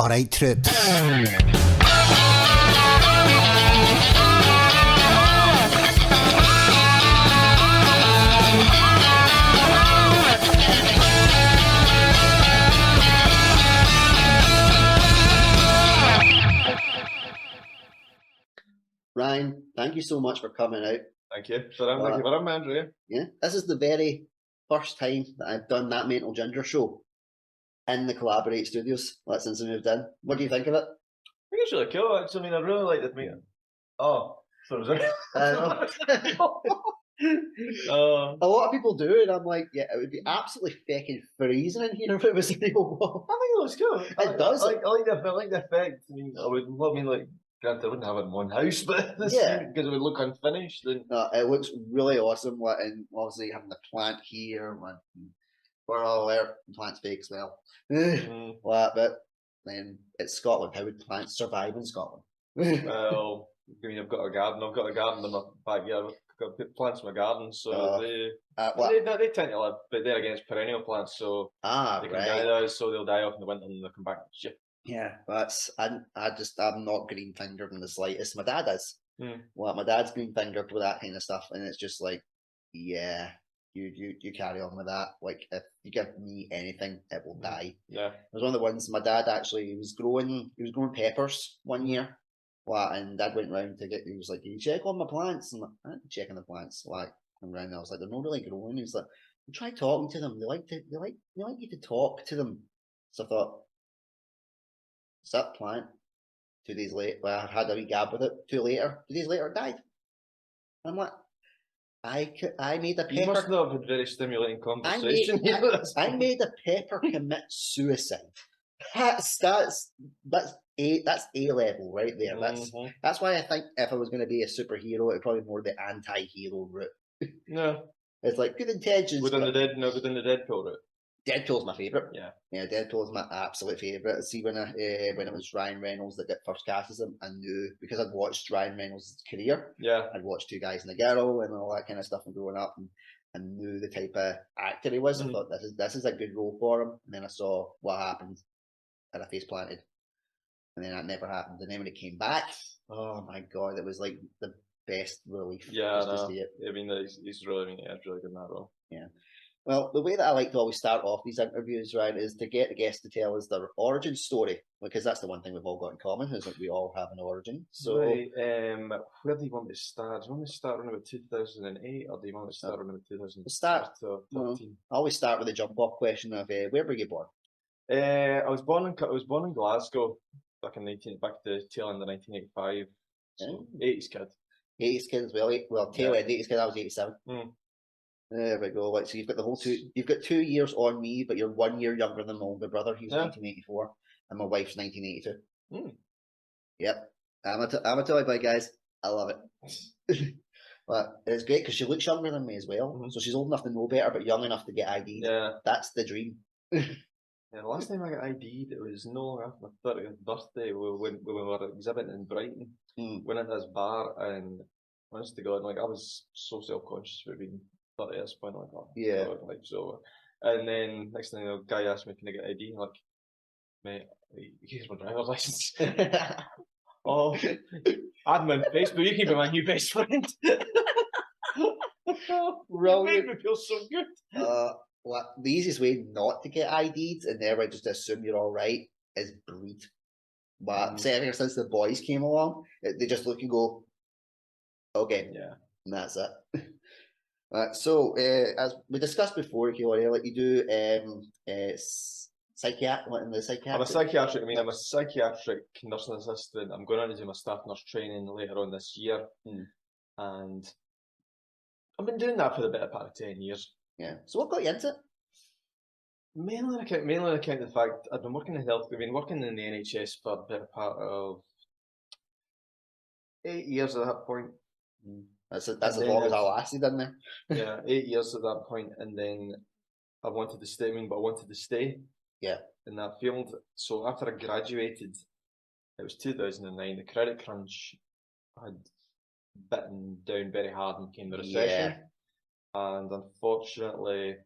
Alright, troops. Ryan, thank you so much for coming out. Thank you. Thank you for having me, Andrew. Yeah, this is the very first time that I've done that Mental Ginger show in the Collaborate Studios. That's since we moved in. What do you think of it? I think it's really cool, actually. I mean, I really like the meeting. Oh, so was it? A lot of people do, and I'm like, yeah, it would be absolutely fucking freezing in here if it was a real wall. I think it looks cool. It does. I like the effect. I mean, granted, I wouldn't have it in one house, but because it would look unfinished. And no, it looks really awesome. And obviously having the plant here, we're all aware plants fake as well. But then it's Scotland. How would plants survive in Scotland? Well, I mean, I've got a garden. I've got a garden in my backyard. I've got plants in my garden, so they tend to live, but they're against perennial plants, so they can die. So they'll die off in the winter and they'll come back. Shit. Yeah, I'm not green fingered in the slightest. My dad is. Well, my dad's green fingered with that kind of stuff, and it's just like, yeah, you carry on with that. Like, if you give me anything, it will die. Yeah, it was one of the ones. My dad actually he was growing peppers one year. And Dad went round to get. He was like, "Can you check on my plants?" And I'm checking the plants. Like, I'm around. I was like, "They're not really growing." He was like, "Try talking to them. They like you to talk to them." So I thought, "What's that plant?" 2 days later, I had a wee gab with it. 2 days later, it died. I'm like, I made a pepper. You must not have had very stimulating conversation. I made a pepper commit suicide. That's A level right there. That's why I think if I was going to be a superhero, it'd probably be more the anti-hero route. No, it's like good intentions. Within the Deadpool route. Deadpool's my favourite. Yeah, Deadpool's my absolute favourite. See, when it was Ryan Reynolds that got first cast as him, I knew because I'd watched Ryan Reynolds' career. Yeah, I'd watched Two Guys and a Girl and all that kind of stuff and growing up, and I knew the type of actor he was. I thought this is a good role for him. And then I saw what happened, and I face planted. And then that never happened. And then when it came back, oh my god, it was like the best relief. Yeah, to see it. I mean, he's really good in that role. Yeah. Well, the way that I like to always start off these interviews, right, is to get the guests to tell us their origin story, because that's the one thing we've all got in common, is that we all have an origin. So, right, where do you want to start? Do you want to start around about 2008, or do you want to start around about 2013? I always start with the jump-off question of where were you born? I was born in Glasgow. Back to tail end of 1985. So 80s kid. 80s kid as well. Well, tail end 80s kid. I was 87. There we go. Like, so you've got 2 years on me, but you're 1 year younger than my older brother. He was 1984, and my wife's 1982. Yep, I'm a toy boy, guys. I love it. But it's great because she looks younger than me as well. So she's old enough to know better, but young enough to get ID'd. Yeah, that's the dream. Yeah, the last time I got ID'd, it was no long after my 30th birthday when we were exhibiting in Brighton. Went into this bar, and honest to God, like, I was so self-conscious for being 30 at this point. Like, oh, yeah, God, life's over. And then next thing, the guy asked me, "Can I get ID?" I'm like, "Mate, here's my driver's license." Oh, admin, Facebook, you can be my new best friend. Brilliant. It made me feel so good. Well, the easiest way not to get ID'd and never just assume you're all right is breed. But ever since the boys came along, they just look and go, okay, yeah, and that's it. So as we discussed before, like you do psychiatric in the psychiatric. I'm a psychiatric nursing assistant. I'm going on to do my staff nurse training later on this year, and I've been doing that for the better part of 10 years. Yeah. So what got you into it? Mainly on account of the fact I've been working in health. We've been working in the NHS for a better part of 8 years at that point. That's as long as I lasted in there. Yeah, 8 years at that point, and then I wanted to stay. Yeah. In that field. So after I graduated, it was 2009. The credit crunch had bitten down very hard and came the recession. And unfortunately,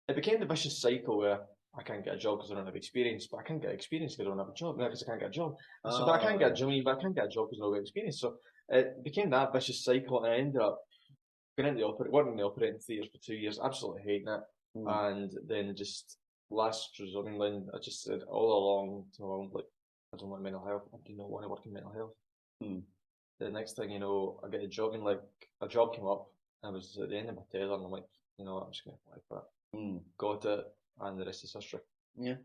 it became the vicious cycle where I can't get a job because I don't have experience, but I can't get experience because I don't have a job. Because I can't get a job. So, but I can't get a job, but I can't get a job because I don't have experience. So it became that vicious cycle, and I ended up going into working in the operating theatres for 2 years, absolutely hating it, and then just last resort, I just said all along to my mum, like, I don't want mental health. I do not want to work in mental health. The next thing you know, I get a job, and like a job came up. I was at the end of my tether, and I'm like, you know what, I'm just going to apply for it. Got it, and the rest is history. Yeah.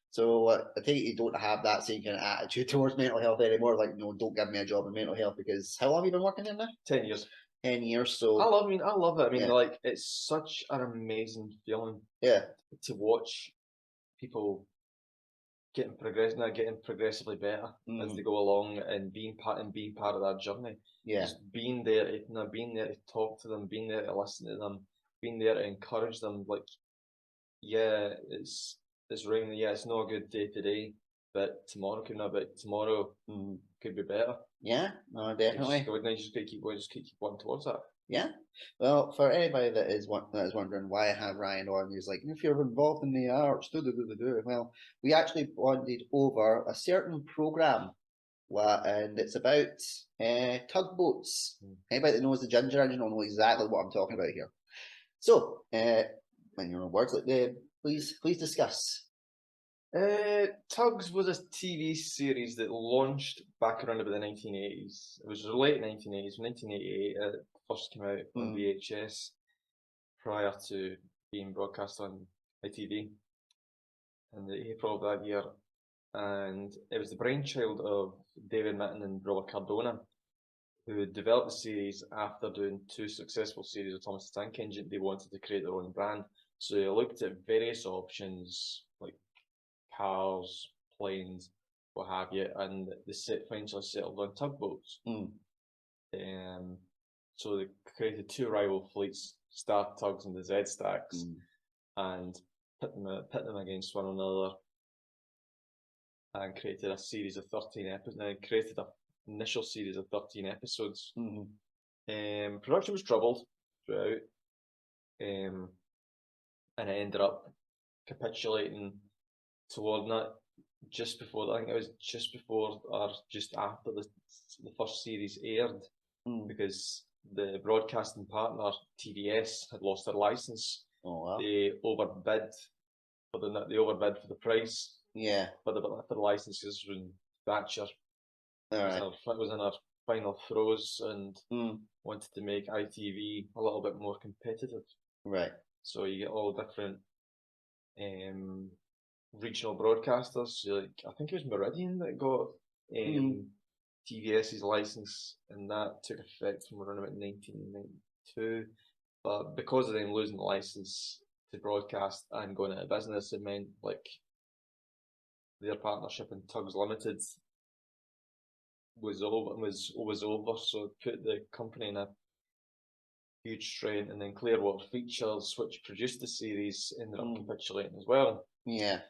So I take it you don't have that same kind of attitude towards mental health anymore. Like, no, don't give me a job in mental health, because how long have you been working in there now? 10 years. 10 years. So I love it. I mean, like, it's such an amazing feeling. Yeah. To watch people getting progressively better as they go along, and being part of that journey. Yeah. Just being there, being there to talk to them, being there to listen to them, being there to encourage them. Like, yeah, it's raining. Yeah, it's not a good day today, but tomorrow could be better. Yeah, no, definitely. You just keep working towards that. Yeah. Well, for anybody that is wondering why I have Ryan on, he's like, if you're involved in the arts, well, we actually bonded over a certain program, and it's about tugboats. Anybody that knows the Ginger Engine will know exactly what I'm talking about here. So, when you're on words like that, please discuss. Tugs was a TV series that launched back around about the 1980s. It was late 1980s, 1988. It first came out on VHS prior to being broadcast on ITV in the April of that year. And it was the brainchild of David Mitton and Robert Cardona, who developed the series after doing 2 successful series of Thomas the Tank Engine. They wanted to create their own brand. So they looked at various options, like cars, planes, what have you, and they eventually settled on tugboats. So they created 2 rival fleets, Star Tugs and the Z Stacks, and pit them against one another, and created a series of 13 episodes. Now created an initial series of 13 episodes. Production was troubled throughout, and it ended up capitulating toward that just before. I think it was just before or just after the first series aired, because the broadcasting partner TVS had lost their license. Oh wow! They overbid for the price. Yeah. For the licenses when Thatcher was in her final throes and wanted to make ITV a little bit more competitive. Right. So you get all different regional broadcasters. So like, I think it was Meridian that got TVS's license, and that took effect from around about 1992. But because of them losing the license to broadcast and going out of business, it meant like their partnership in Tugs Limited was over. So it put the company in a huge strain. And then Clearwater Features, which produced the series, ended up capitulating as well. Yeah.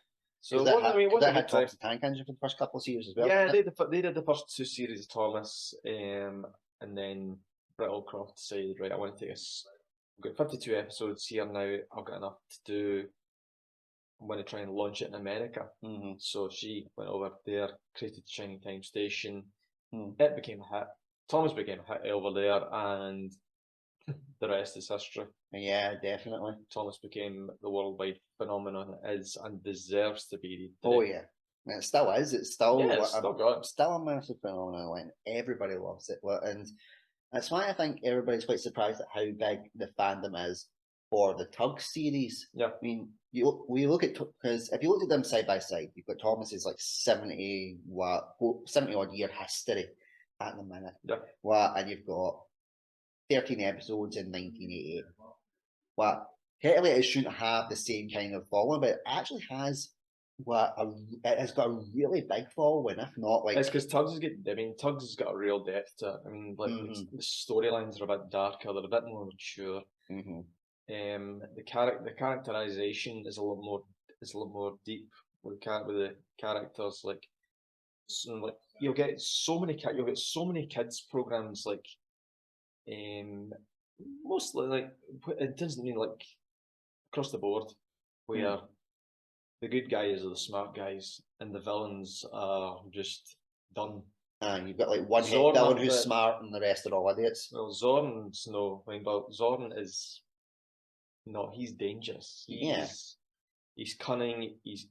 So that had Thomas the Tank Engine for the first couple of series as well. Yeah, they did the first 2 series of Thomas, and then Brett Allcroft decided, right, I want to take this. I've got 52 episodes here now. I've got enough to do. I'm going to try and launch it in America. So she went over there, created Shining Time Station. It became a hit. Thomas became a hit over there, and the rest is history. Yeah, definitely. Thomas became the worldwide phenomenon it is and deserves to be. Oh yeah, and it still is. It's still still a massive phenomenon. And everybody loves it, and that's why I think everybody's quite surprised at how big the fandom is for the Tugs series. Yeah, I mean, we look at, because if you look at them side by side, you've got Thomas's like 70 odd year history at the minute. Yeah. And you've got 13 episodes in 1988. Technically it shouldn't have the same kind of following, but it actually has it has got a really big following, if not like. It's because Tugs has got a real depth to it. I mean, like the storylines are a bit darker, they're a bit more mature. The characterization is a lot more deep with the characters. Like you'll get so many kids programs, like mostly, like, it doesn't mean like across the board, where the good guys are the smart guys, and the villains are just done. And you've got like one hit Zorn villain up who's it. smart and the rest are all idiots. Well, Zorn's no. I mean, but Zorn is no. He's dangerous. Yeah. He's cunning. He's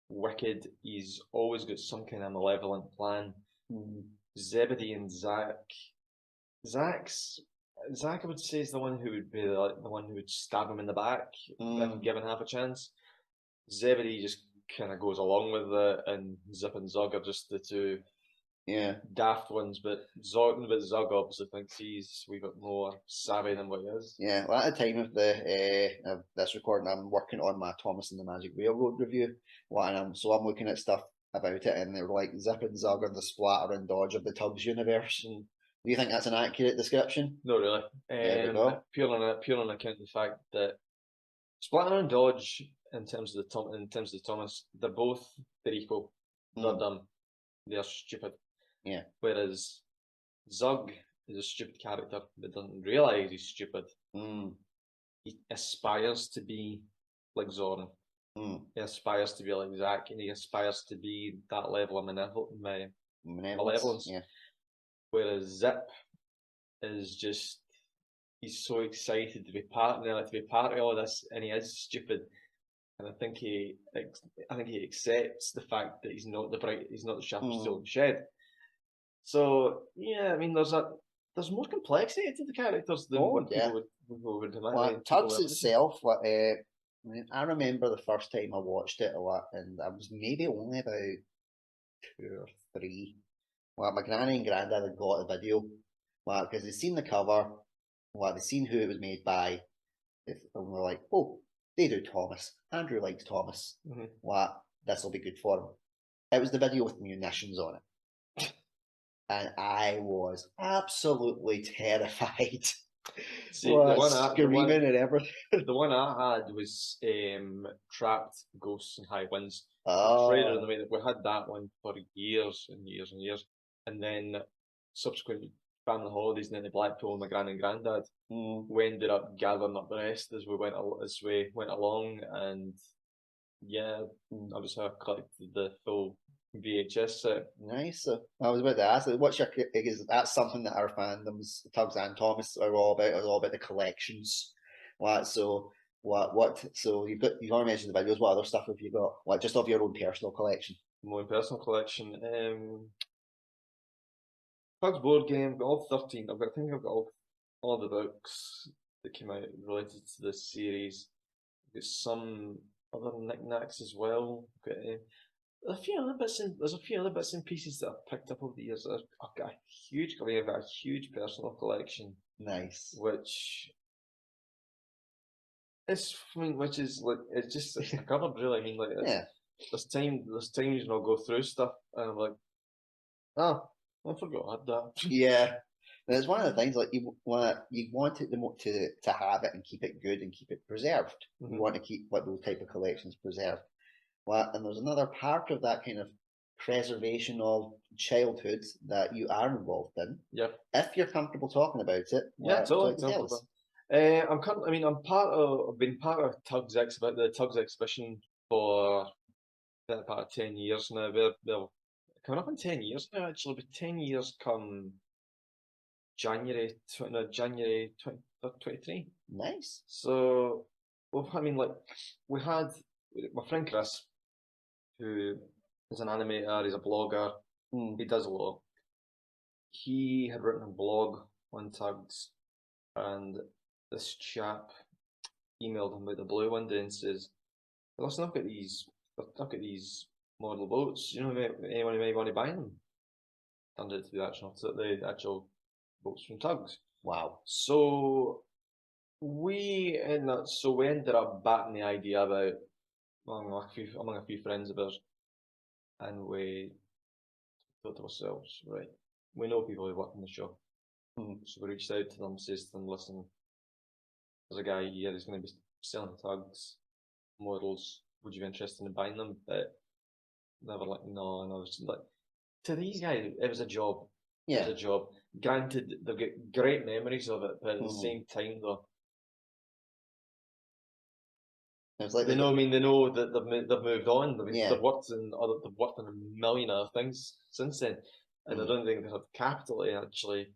wicked. He's always got some kind of malevolent plan. Zebedee and Zach. Zach, I would say, is the one who would be the one who would stab him in the back if given half a chance. Zebedee just kind of goes along with it, and Zip and Zug are just the two daft ones. But Zug obviously thinks he's a wee bit more savvy than what he is. Yeah, well, at the time of the of this recording, I'm working on my Thomas and the Magic Railroad review, so I'm looking at stuff about it, and they're like Zip and Zug are the splatter and dodge of the Tugs universe. And do you think that's an accurate description? Not really. There we go. Pure on account of the fact that Splatter and Dodge, in terms of the Thomas, they're equal. They're dumb. They're stupid. Yeah. Whereas Zug is a stupid character that doesn't realise he's stupid. He aspires to be like Zorn. He aspires to be like Zack, and he aspires to be that level of malevolence. Yeah. Whereas Zip is just, he's so excited to be part of all this, and he is stupid. And I think he accepts the fact that he's not the sharpest tool in the shed. So yeah, I mean, there's more complexity to the characters than what people would imagine. Well, Tugs itself, I remember the first time I watched it, and I was maybe only about 2 or 3. Well, my granny and granddad had got the video, because they'd seen the cover, they'd seen who it was made by, and we're like, oh, they do Thomas. Andrew likes Thomas. This will be good for him. It was the video with munitions on it. And I was absolutely terrified. See, screaming and everything. The one I had was Trapped Ghosts and High Winds. Oh. We had that one for years and years and years. And then subsequent family holidays and then the Blackpool with my gran and granddad. We ended up gathering up the rest as we went along, and yeah, that was how I collected the full VHS set. Nice. I was about to ask, what's your? Is that something that our fandoms, Tugs and Thomas, are all about? Are all about the collections. So you've already mentioned the videos. What other stuff have you got? Just of your own personal collection? My own personal collection. Tugs board game. I've got all 13. I think I've got all the books that came out related to this series. I've got some other knickknacks as well. There's a few other bits and pieces that I've picked up over the years. I've got a huge personal collection. Nice. Which is like, it's just a cupboard, really. I mean, like, there's times when I'll go through stuff and I'm like, I forgot I had that. Yeah. And it's one of the things, like, you want it to have it and keep it good and keep it preserved. You want to keep those type of collections preserved. And there's another part of that kind of preservation of childhood that you are involved in. Yeah. If you're comfortable talking about it. Yeah, totally. I've been part of the Tugs exhibition for about 10 years now. We're coming up in 10 years now, actually. It'll be 10 years come January 2023. Nice. So, we had my friend Chris, who is an animator, he's a blogger, he does a lot. He had written a blog on Tugs, and this chap emailed him with the blue one day and says, listen, I've got these model boats, anyone who may want to buy them? Turned out to be the actual boats from Tugs. Wow. So we ended up batting the idea about among a few friends of ours, and we thought to ourselves, right, we know people who work in the shop. So we reached out to them, says to them, listen, there's a guy here who's going to be selling Tugs models, would you be interested in buying them? But they were like, no, and I was like, to these guys, it was a job. Yeah. It was a job. Granted, they've got great memories of it, but at the same time, though, It's like they know. I mean, they know that they've moved on. They've worked in a million other things since then, and I don't think they have capital to actually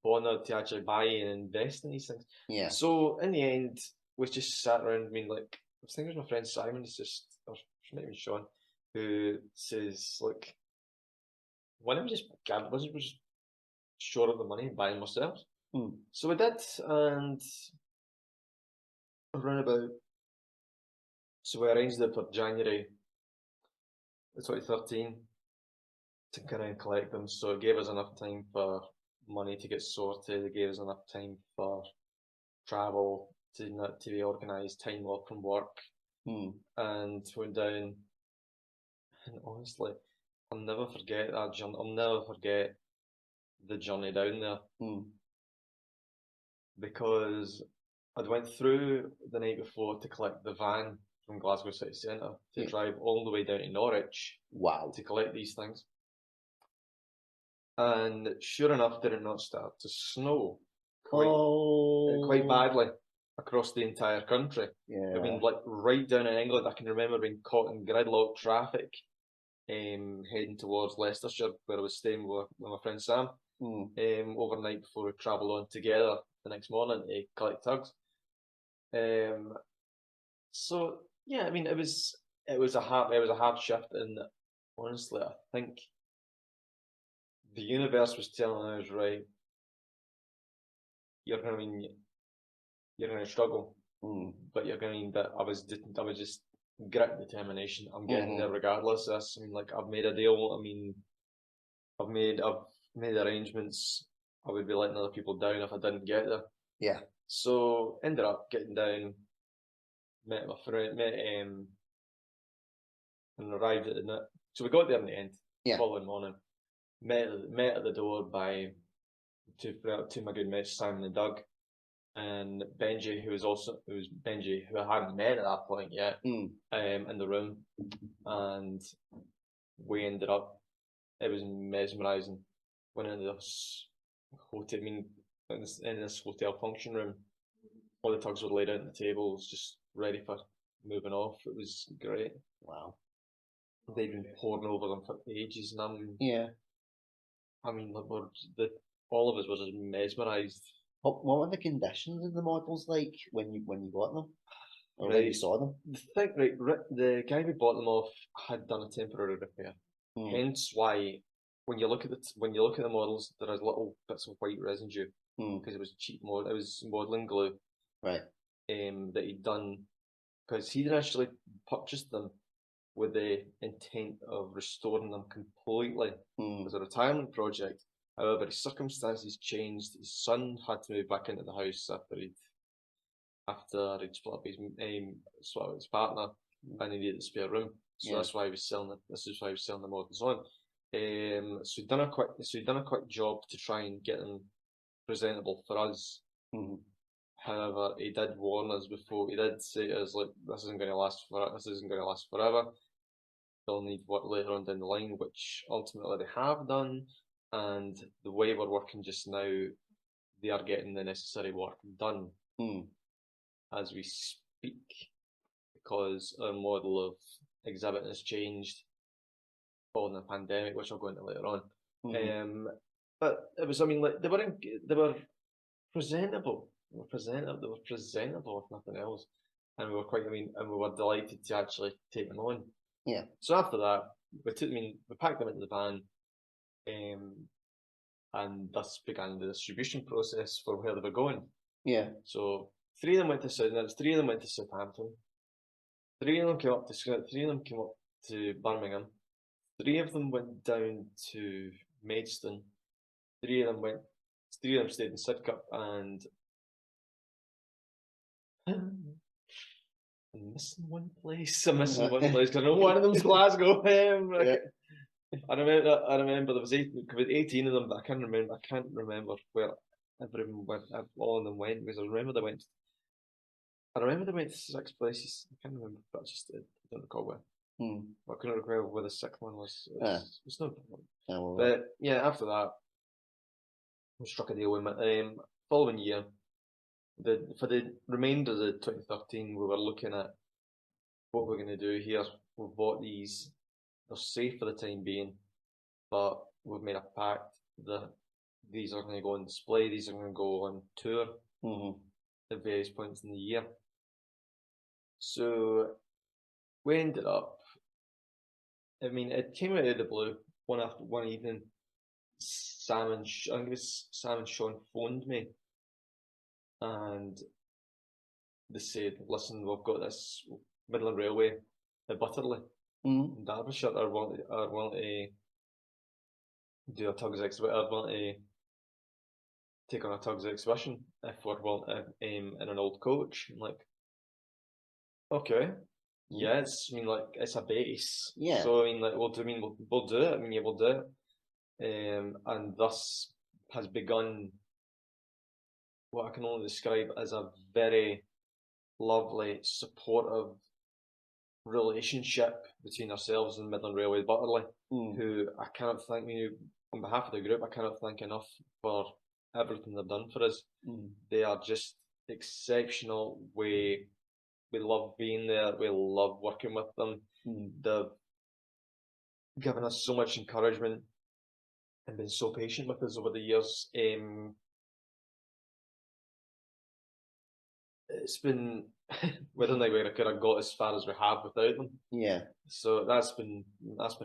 bother to actually buy and invest in these things. Yeah. So in the end, we just sat around. I mean, like I was thinking with my friend Simon. It's just, or maybe even Sean, who says like, why don't we just wasn't we just short of the money and buying myself? So we did, and around about. So we arranged it for January 2013 to kind of collect them. So it gave us enough time for money to get sorted. It gave us enough time for travel to be organised, time off from work, and went down. And honestly, I'll never forget that journey. I'll never forget the journey down there because I'd went through the night before to collect the van from Glasgow City Centre to drive all the way down to Norwich. Wow. To collect these things. And sure enough, did it not start to snow quite badly across the entire country. Yeah. I mean, like right down in England, I can remember being caught in gridlock traffic, heading towards Leicestershire, where I was staying with my friend Sam, overnight before we travelled on together the next morning to collect Tugs. So yeah, I mean, it was a hard shift, and honestly, I think the universe was telling us, right, you're going to struggle, but you're going to. I was just grit determination. I'm getting there regardless. I mean, like I've made a deal. I mean, I've made arrangements. I would be letting other people down if I didn't get there. Yeah. So ended up getting down. Met my friend. And arrived at the. So we got there in the end. Yeah. Following morning, met at the door by two my good mates Simon and Doug, and Benji, who was Benji, who I hadn't met at that point yet, in the room, and we ended up. It was mesmerising. Went into this hotel. I mean, in this hotel function room, all the Tugs were laid out on the tables, just ready for moving off. It was great. Wow. They'd been pouring over them for ages, and I mean, all of us were just mesmerised. What were the conditions of the models like when you got them, or right. when you saw them? The guy who bought them off had done a temporary repair. Hence why, when you look at the models, there is little bits of white residue because it was cheap it was modelling glue, right? That he'd done because he'd actually purchased them with the intent of restoring them completely as a retirement project. However, his circumstances changed. His son had to move back into the house after he'd split up his partner, and he needed a spare room. So that's why he was selling it. This is why he was selling the models on. So he'd done a quick job to try and get them presentable for us. However, he did warn us before. He did say to us, like, this isn't going to last forever. They'll need work later on down the line, which ultimately they have done. And the way we're working just now, they are getting the necessary work done as we speak, because our model of exhibit has changed following the pandemic, which I'll go into later on. But it was, I mean, like they were presentable. They were presentable if nothing else, and we were delighted to actually take them on. Yeah. So after that, we packed them into the van, and thus began the distribution process for where they were going. Yeah. So three of them went to Southampton. Three of them came up to Birmingham. Three of them went down to Maidstone. Three of them stayed in Sidcup, and I'm missing one place because I know one of them's Glasgow. I remember there was 18 of them, but I can't remember where everyone went. All of them went because I remember they went to 6 places. I can't remember, but I don't recall where. I couldn't recall where the 6th one was. It's no problem. But yeah, after that, we struck a deal with following year. for the remainder of the 2013, we were looking at what we're going to do here. We've bought these; they're safe for the time being, but we've made a pact that these are going to go on display. These are going to go on tour at various points in the year. So we ended up. I mean, it came out of the blue one evening. I think it was Sam and Sean phoned me, and they said, "Listen, we've got this Midland Railway at Butterley in Derbyshire are willing to do a Tugs exhibition. Are willing to take on a Tugs exhibition if we're willing to aim in an old coach." I'm like, okay. Yeah, I mean, like, it's a base. Yeah. So, I mean, like, we'll do it. I mean, yeah, we'll do it. And thus has begun what I can only describe as a very lovely, supportive relationship between ourselves and Midland Railway Butterley, who I cannot thank on behalf of the group. I cannot thank enough for everything they've done for us. They are just exceptional. We love being there. We love working with them. They've given us so much encouragement and been so patient with us over the years. It's been we don't think we could have got as far as we have without them. Yeah. So that's been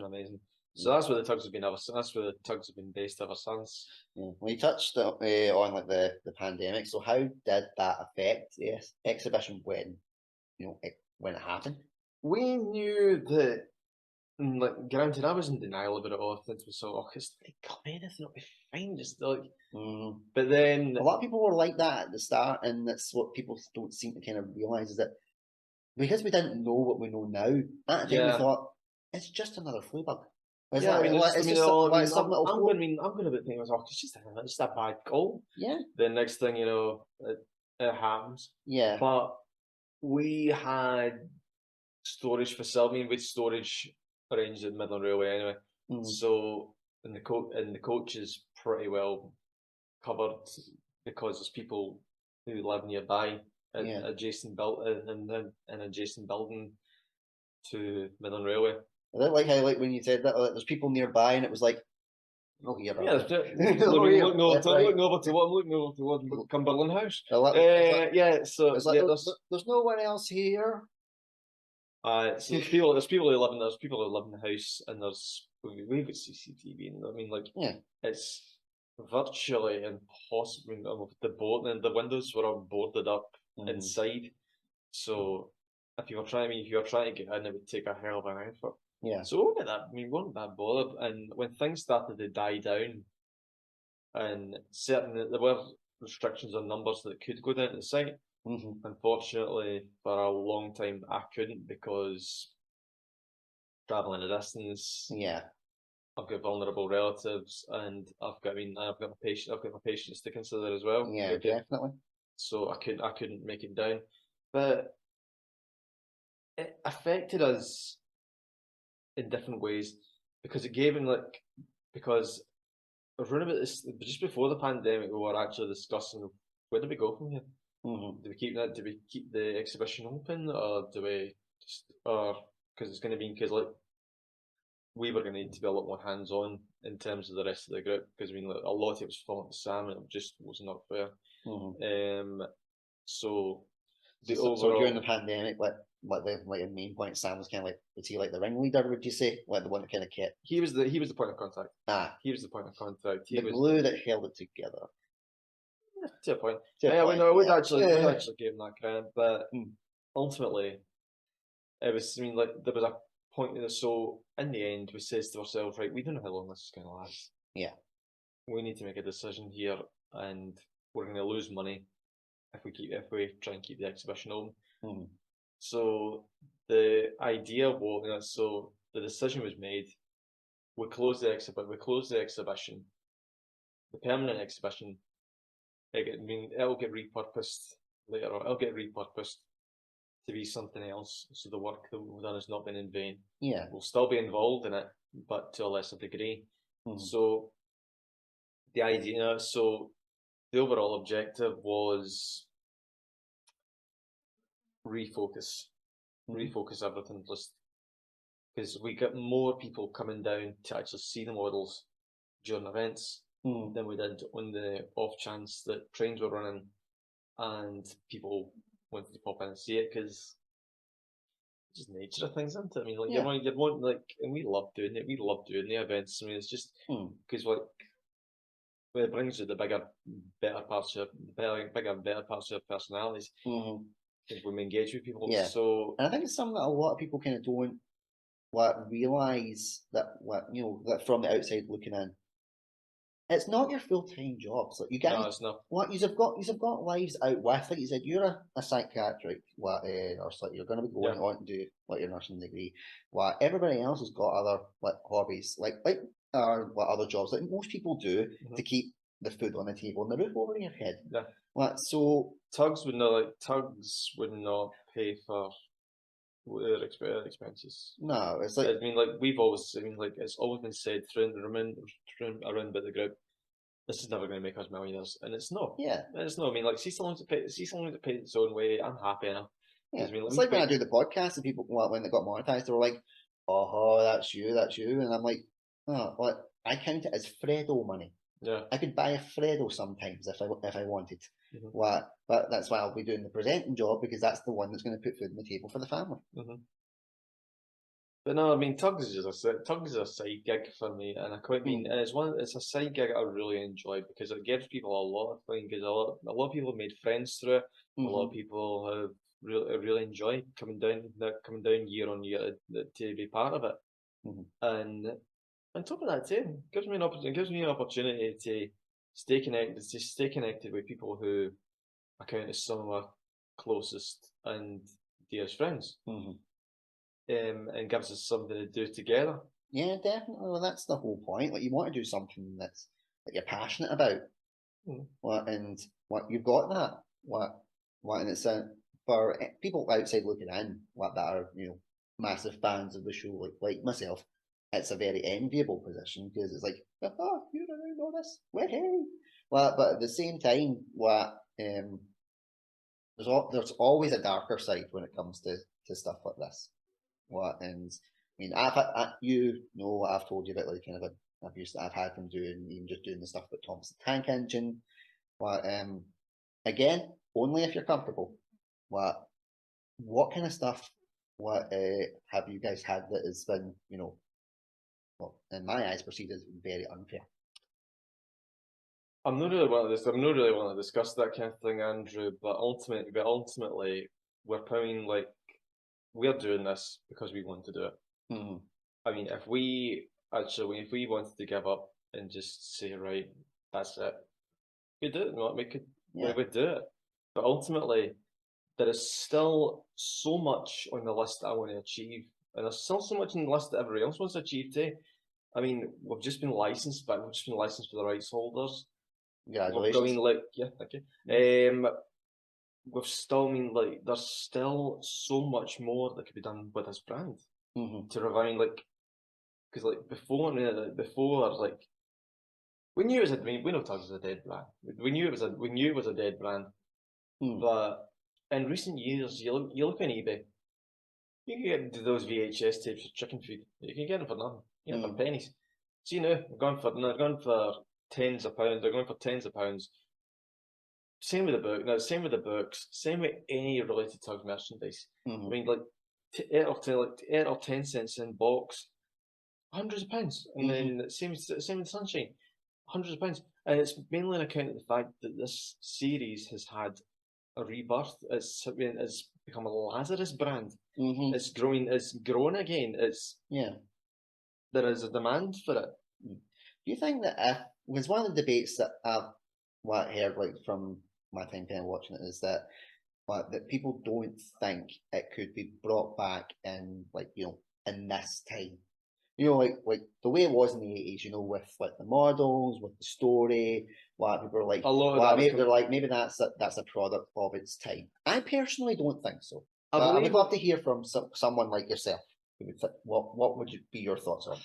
amazing. So that's where the Tugs have been That's where the Tugs have been based ever since. Yeah. Well, you touched on like the pandemic. So how did that affect the exhibition when when it happened? We knew that. Like, granted, I was in denial about it all. Since we saw, it's like, God, anything will be fine. Just like, but then a lot of people were like that at the start, and that's what people don't seem to kind of realize is that because we didn't know what we know now, at the time we thought it's just another flu bug. I'm going to be thinking, it's just a bad cold. Yeah. The next thing you know, it happens. Yeah. But we had storage facility. I mean, we had storage arranged at Midland Railway anyway. So and the coach is pretty well covered because there's people who live nearby in adjacent building to Midland Railway. I don't like how when you said that there's people nearby and it was like, oh yeah, looking over to Cumberland House. So it's like there's no one else here. So there's people who live in the house, and we've got CCTV, and I mean, like, it's virtually impossible. The windows were all boarded up inside, so if you were trying to get in, it would take a hell of an effort. Yeah. So we weren't that bothered, and when things started to die down, and there were restrictions on numbers that could go down to the site. Unfortunately, for a long time, I couldn't because traveling a distance. Yeah, I've got vulnerable relatives, and I've got my patients to consider as well. Yeah, definitely. So I couldn't make it down, but it affected us in different ways because it gave because around about this just before the pandemic, we were actually discussing where do we go from here. Do we keep that? Do we keep the exhibition open, or do we because it's going to be we were going to need to be a lot more hands-on in terms of the rest of the group because I mean a lot of it was falling to Sam and it just was not fair. So during the pandemic, the main point, Sam was kind of was he like the ringleader? Would you say like the one that kind of kept? He was the point of contact. He was the point of contact. He was the glue that held it together. To a point. We'd actually give him that credit, but ultimately, it was. I mean, like there was a point in it. So in the end, we says to ourselves, right, we don't know how long this is going to last. Yeah. We need to make a decision here, and we're going to lose money if we try and keep the exhibition open. So the idea was, so the decision was made. We closed the exhibition. The permanent exhibition. It'll get repurposed later, or it'll get repurposed to be something else. So the work that we've done has not been in vain. Yeah, we'll still be involved in it, but to a lesser degree. So the idea, so the overall objective was refocus everything, just because we get more people coming down to actually see the models during events than we did on the off chance that trains were running and people wanted to pop in and see it, because it's just nature of things, isn't it? I mean, like you'd want like, and we love doing it. We love doing the events. I mean, it's just because like it brings you the better parts of your personalities. When we engage with people, so and I think it's something that a lot of people kind of don't realise that that from the outside looking in, it's not your full-time job. So you guys, no, it's not. you've got lives out with. Like you said, you're a psychiatric, or so you're going to be going on to do your nursing degree. Everybody else has got other hobbies, or other jobs like most people do to keep the food on the table and the roof over your head. So Tugs would not pay for their expenses. No, it's like, I mean, like it's always been said around by the group, this is never going to make us millionaires, and it's not. It's not. I mean, like, see someone to pay its own way. I'm happy enough. I mean, it's like when I do the podcast and people, when they got monetized, they were like, "Oh, that's you," and I'm like, "Oh, what? I count it as Fredo money. I could buy a Fredo sometimes if I wanted. But that's why I'll be doing the presenting job, because that's the one that's going to put food on the table for the family." But no, I mean, Tugs is a side gig for me, and I quite mean, and it's a side gig I really enjoy because it gives people a lot of fun. Because a lot of people have made friends through it. A lot of people have really enjoyed coming down year on year to be part of it. And on top of that too, it gives me an opportunity to stay connected with people who I count as some of my closest and dearest friends. And gives us something to do together. Yeah, definitely. Well, that's the whole point. Like, you want to do something that you're passionate about. And you've got that. And it's for people outside looking in, that are massive fans of the show, like myself. It's a very enviable position, because it's like, oh, you don't know this, hey. But at the same time, there's always a darker side when it comes to stuff like this. And I mean, I've told you about like kind of abuse that I've had from even just doing the stuff with Thomas the Tank Engine. Again, only if you're comfortable. What kind of stuff have you guys had that has been, in my eyes, perceived as very unfair? I'm not really want to discuss that kind of thing, Andrew. But ultimately, we're doing this because we want to do it. I mean, if we wanted to give up and just say, right, that's it, we do it. We would do it. But ultimately, there is still so much on the list that I want to achieve, and there's still so much on the list that everybody else wants to achieve too. I mean, we've just been licensed for the rights holders. Congratulations. We've still, there's still so much more that could be done with this brand to revive, because before, we knew it was we know Tugs was a dead brand. We knew it was a dead brand. But in recent years, you look on eBay, you can get those VHS tapes of chicken feed. You can get them for nothing. You get them for pennies. See now, they're going for tens of pounds. They're going for tens of pounds. Same with the book. No, same with the books. Same with any related Tugs merchandise. I mean, 8 or 10 cents in box, hundreds of pounds, and then same with Sunshine, hundreds of pounds. And it's mainly on account of the fact that this series has had a rebirth. It's become a Lazarus brand. It's grown again. There is a demand for it. Do you think that because one of the debates that I've heard from my time kind of watching it is that that people don't think it could be brought back in in this time, like the way it was in the 80s, with the models, with the story. People are like, maybe that's a product of its time. I personally don't think so. I would love to hear from someone like yourself. What would be your thoughts on?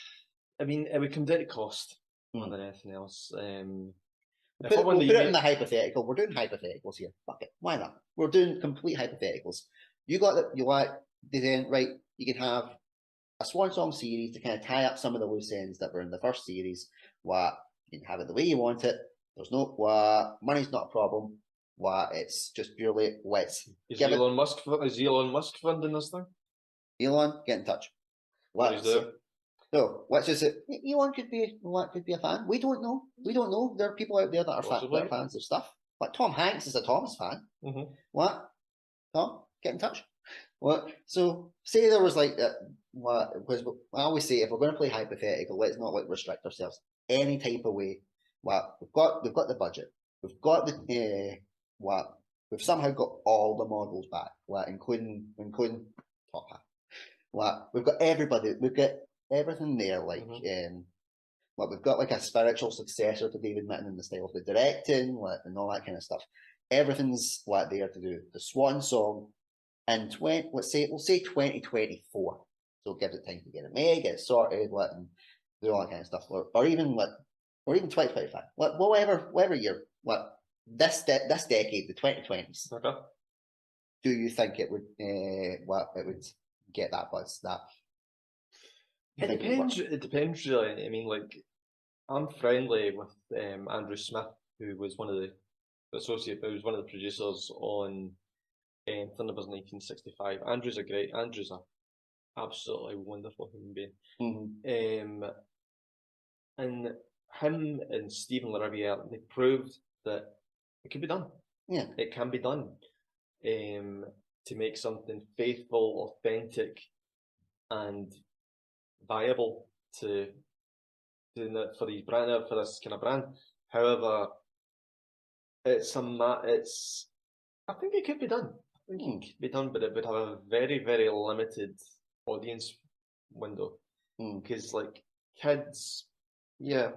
I mean, it would come down to cost more than anything else. We'll put it in the hypothetical. We're doing hypotheticals here. Fuck it. Why not? We're doing complete hypotheticals. You got it. You like then right? You can have a swan song series to kind of tie up some of the loose ends that were in the first series. What you can have it the way you want it. There's no what money's not a problem. What it's just purely let's give it. Is Elon Musk funding this thing? Elon, get in touch. What is there? So let's just say Elon could be a fan. We don't know. We don't know. There are people out there that are fans of stuff. Like Tom Hanks is a Thomas fan. Mm-hmm. What? Tom, get in touch. What? So say there was like what? Because I always say if we're going to play hypothetical, let's not like restrict ourselves any type of way. What we've got the budget. We've got the what? We've somehow got all the models back. What? Including Top Hat. What? We've got everybody. We've got everything there. Like what we've got like a spiritual successor to David Mitton in the style of the directing, like, and all that kind of stuff. Everything's like there to do. The Swan Song in we'll say 2024. So it gives it time to get it made, get it sorted, let them do all that kind of stuff, or even 2025, whatever year, what this decade, the 2020s. Okay. Do you think it would it would get that buzz? It depends. It depends really. I mean, like I'm friendly with Andrew Smith, who was one of the producers on Thunderbirds 1965. Andrew's an absolutely wonderful human being. And him and Stephen LaRiviere, they proved that it can be done. Yeah, it can be done. To make something faithful, authentic, and viable to doing that for this kind of brand. However, I think it could be done. I think it could be done, but it would have a very, very limited audience window. Because like kids, yeah,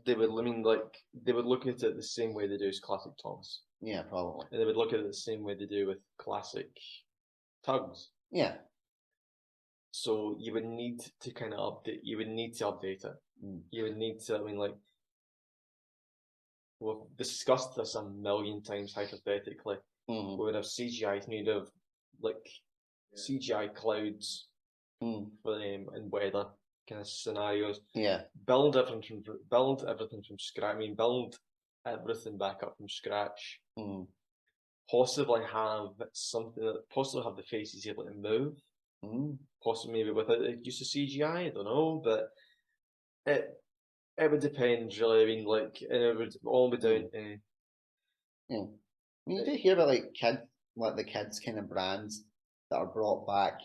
they would look at it the same way they do as classic Thomas. Yeah, probably. And they would look at it the same way they do with classic Tugs. Yeah. So you would need to kind of update. You would need to update it. You would need to. I mean, like we've discussed this a million times hypothetically. We would have CGI. You'd have like CGI clouds for them and weather kind of scenarios. Yeah. Build everything from scratch. I mean, build everything back up from scratch. Possibly have the faces able to move. Possibly maybe without the use of CGI. I don't know, but it would depend really. I mean, like, and it would all be down to. Yeah. I mean, you do hear about the kids kind of brands that are brought back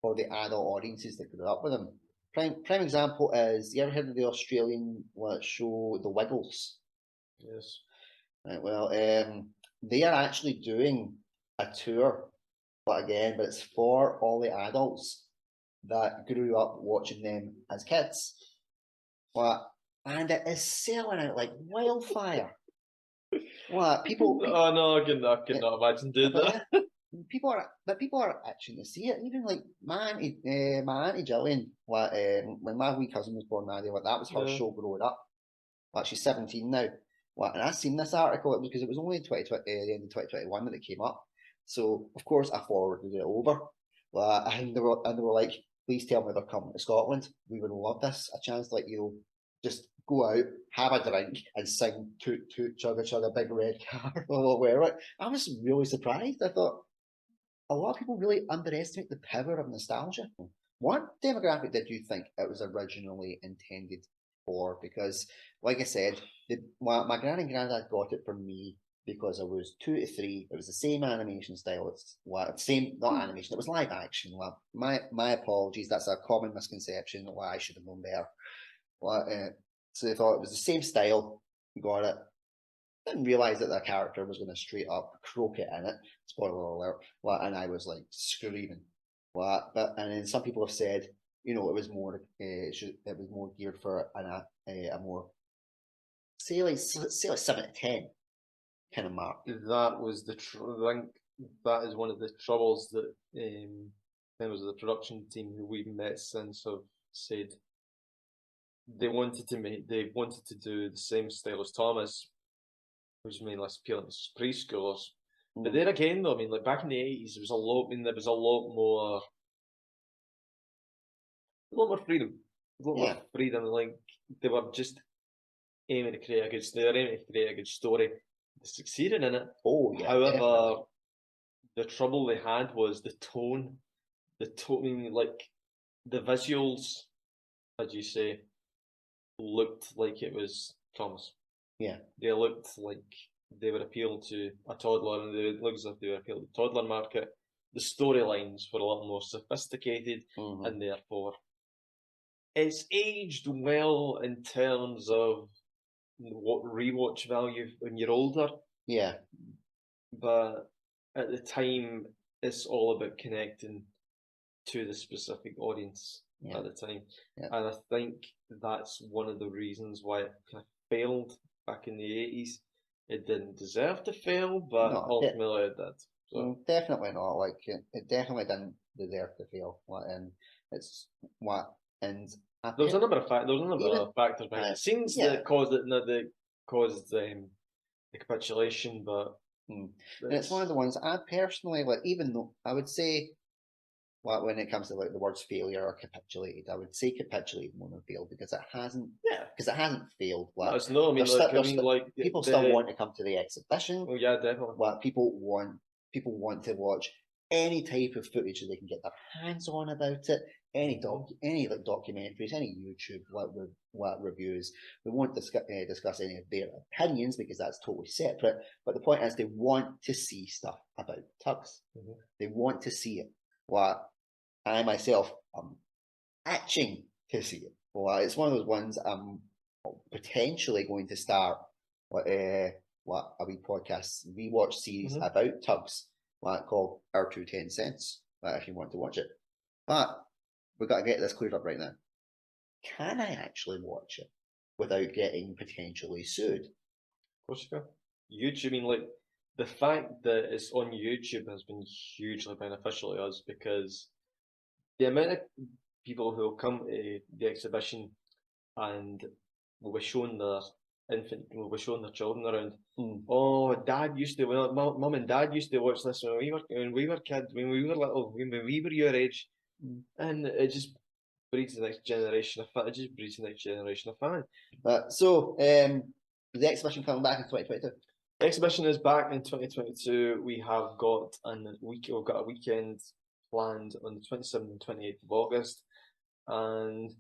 for the adult audiences that grew up with them. Prime example is, you ever heard of the Australian show The Wiggles? Yes. Right, well, they are actually doing a tour, but it's for all the adults that grew up watching them as kids. And it is selling out like wildfire. People? Oh no, I cannot imagine doing that. People are itching to see it. Even like my auntie Jillian, when my wee cousin was born, that was her show growing up. She's 17 now. And I seen this article because it was only the end of 2021 that it came up. So of course I forwarded it over. And they were like, please tell me they're coming to Scotland. We would love this, a chance to just go out, have a drink, and sing toot toot chugga chugga big red car or whatever. I was really surprised. I thought a lot of people really underestimate the power of nostalgia. What demographic did you think it was originally intended for? Because, like I said, my granny and granddad got it for me because I was 2 to 3. It was the same animation style. It's not animation. It was live action. My apologies. That's a common misconception. Why I should have known better. So they thought it was the same style. Got it. Didn't realise that the character was going to straight up croak it in it. Spoiler alert. And I was like screaming. And then some people have said, it was more geared for a more say like 7 to 10 kind of mark. That was I think that is one of the troubles that members of the production team who we've met since have said. They wanted to do the same style as Thomas, which made less appealing to preschoolers, But there again, though, I mean, like back in the 80s, there was a lot. I mean, there was a lot more freedom, a lot more freedom. Like they were just aiming to create a good. They were aiming to create a good story. They succeeded in it. Oh yeah. However, Definitely. the trouble they had was the tone. The tone, I mean, like the visuals, as you say, looked like it was Thomas. Yeah. They looked like they were appealing to a toddler, and they looked as if they were appealing to the toddler market. The storylines were a lot more sophisticated, and therefore it's aged well in terms of what rewatch value when you're older. Yeah. But at the time, it's all about connecting to the specific audience at the time. And I think that's one of the reasons why it kind of failed back in the 80s. It didn't deserve to fail, but ultimately it did. So. Definitely not. Like it definitely didn't deserve to fail. And it's what and there was a number of factors behind the scenes that caused it. That caused the capitulation, but and it's one of the ones I personally like. Even though I would say, well, when it comes to like the words failure or capitulated, I would say capitulated more than failed because it hasn't. Because it hasn't failed. Like, no, it's no. I mean, like people still want to come to the exhibition. Oh yeah, definitely. Like people want to watch any type of footage that they can get their hands on about it. Any like documentaries, any YouTube like reviews. We won't discuss any of their opinions because that's totally separate. But the point is, they want to see stuff about Tugs. They want to see it. What I myself am itching to see it. Well, it's one of those ones I'm potentially going to start a wee podcast rewatch series about Tugs, called Our 2 10 Cents. If you want to watch it, but we've got to get this cleared up right now. Can I actually watch it without getting potentially sued? Of course you can. YouTube, I mean, like the fact that it's on YouTube has been hugely beneficial to us because the amount of people who will come to the exhibition and will be showing their children around. Oh, Dad used to, Mum and Dad used to watch this when we were kids, when we were little, when we were your age, and it just breeds the next generation of fan. It just breeds the next generation of fan. So, the exhibition coming back in 2022. The exhibition is back in 2022. We have got we've got a weekend planned on the 27th and 28th of August, and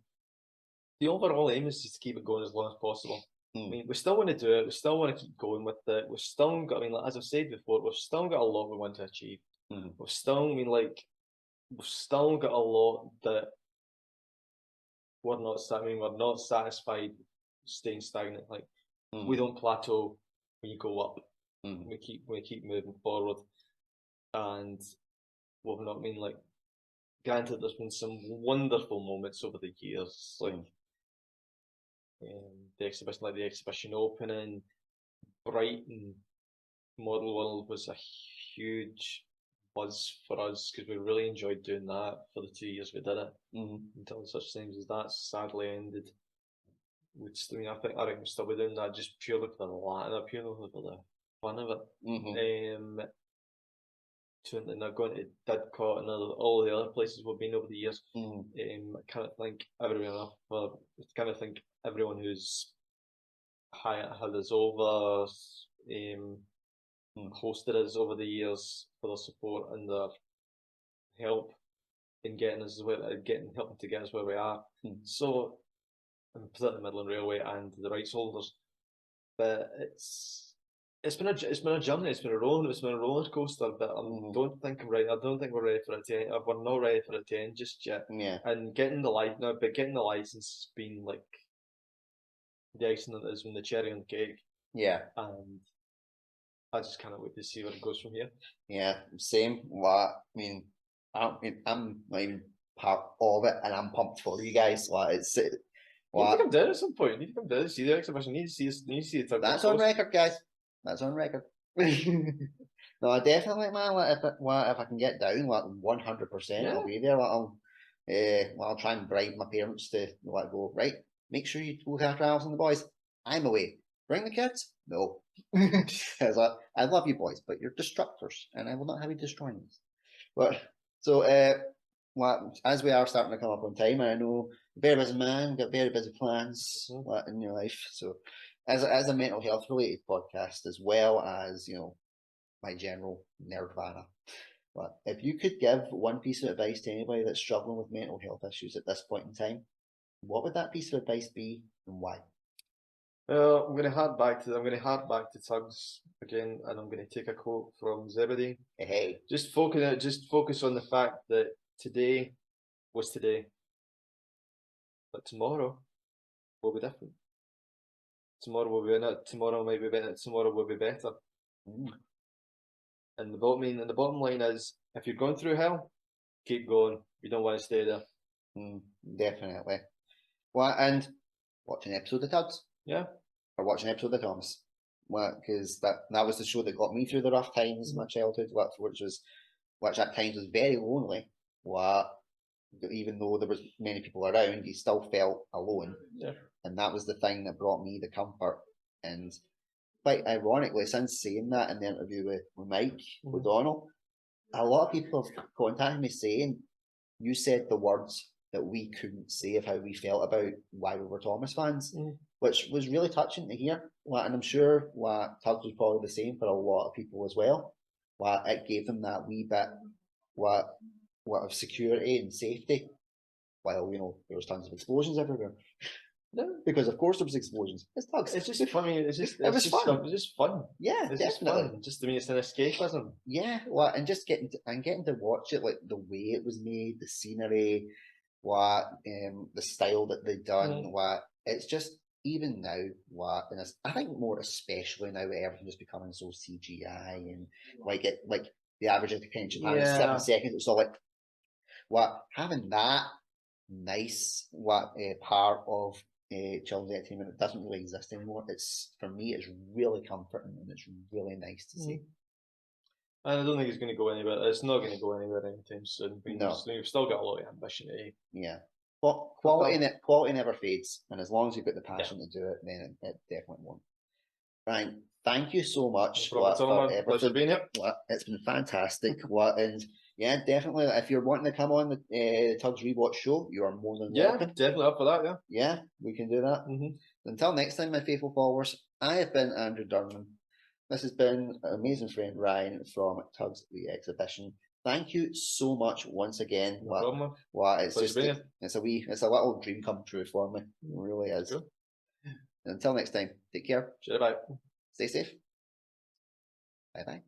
the overall aim is just to keep it going as long as possible. I mean, we still want to do it. We still want to keep going with it. We've still got. I mean, like, as I've said before, we've still got a lot we want to achieve. We've still. I mean, like, we've still got a lot that we're not. I mean, we're not satisfied staying stagnant. Like, we don't plateau. We go up. We keep moving forward, and we've not. I mean, like, granted, there's been some wonderful moments over the years, like. The exhibition opening, Brighton Model World was a huge buzz for us because we really enjoyed doing that for the 2 years we did it. Until such times as that sadly ended. I think we'll still be doing that just purely for the Latin, purely for the fun of it. And they're going to Didcot and all the other places we've been over the years. I kind of think everyone who's had us over, hosted us over the years for their support and their help in getting us helping to get us where we are. So, particularly Midland Railway and the rights holders, but it's been a journey. It's been a roller coaster. But I don't think we're ready for it to end. We're not ready for it to end just yet. Yeah. And getting the license has been like the icing that has been the cherry on the cake. Yeah. And I just cannot wait to see where it goes from here. Yeah. Same. I mean, I'm not even part of it, and I'm pumped for you guys. You need to come down at some point. You need to come down and see the exhibition. You need to see it. That's on record, guys. That's on record. No, definitely, man. If I can get down, 100%, I'll be there. I'll try and bribe my parents to go. Right, make sure you look after Alice and the boys. I'm away. Bring the kids? No. I was like, I love you boys, but you're destructors, and I will not have you destroying us. But so, well, as we are starting to come up on time, and I know you're a very busy man, got very busy plans in your life. So, as a mental health related podcast, as well as my general nerdvana. But if you could give one piece of advice to anybody that's struggling with mental health issues at this point in time, what would that piece of advice be, and why? I'm going to hark back to Tugs again, and I'm going to take a quote from Zebedee. Hey, just focus on the fact that today was today, but tomorrow will be different. Tomorrow will be in it. Tomorrow might be better. Tomorrow will be better. And the bottom line is, if you're going through hell, keep going. You don't want to stay there. Definitely. Well, and watch an episode of Tugs. Yeah. Or watch an episode of Thomas. Because that was the show that got me through the rough times in my childhood, which at times was very lonely. Even though there was many people around, you still felt alone. Yeah. And that was the thing that brought me the comfort. And quite ironically, since saying that in the interview with Mike O'Donnell, a lot of people have contacted me saying, you said the words that we couldn't say of how we felt about why we were Thomas fans, which was really touching to hear. And I'm sure Tugs was probably the same for a lot of people as well. It gave them that wee bit of security and safety, while there was tons of explosions everywhere. Because of course there was explosions. It's Tugs. It's just funny. It was just fun. Yeah, it's definitely. Just fun. Just to me, it's an escapism. Yeah, and just getting to watch it, like the way it was made, the scenery, the style that they'd done, it's just even now, and I think more especially now that everything is becoming so CGI and like the average attention span is 7 seconds. It's all like having that nice part of children's entertainment that doesn't really exist anymore. For me, it's really comforting and it's really nice to see. And I don't think it's going to go anywhere. It's not going to go anywhere anytime soon. No, you've still got a lot of ambition, Yeah, but quality never fades, and as long as you've got the passion to do it, then it definitely won't. Ryan, thank you so much for everything. Pleasure being here. It's been fantastic. And yeah, definitely, if you're wanting to come on the Tugs Rewatch show, you are more than welcome. Definitely up for that. Yeah, we can do that. Until next time, my faithful followers, I have been Andrew Durham. This has been an amazing friend Ryan from Tugs the Exhibition. Thank you so much once again. No problem. It's a little dream come true for me. It really is. Cool. Until next time, take care. Bye. Stay safe. Bye bye.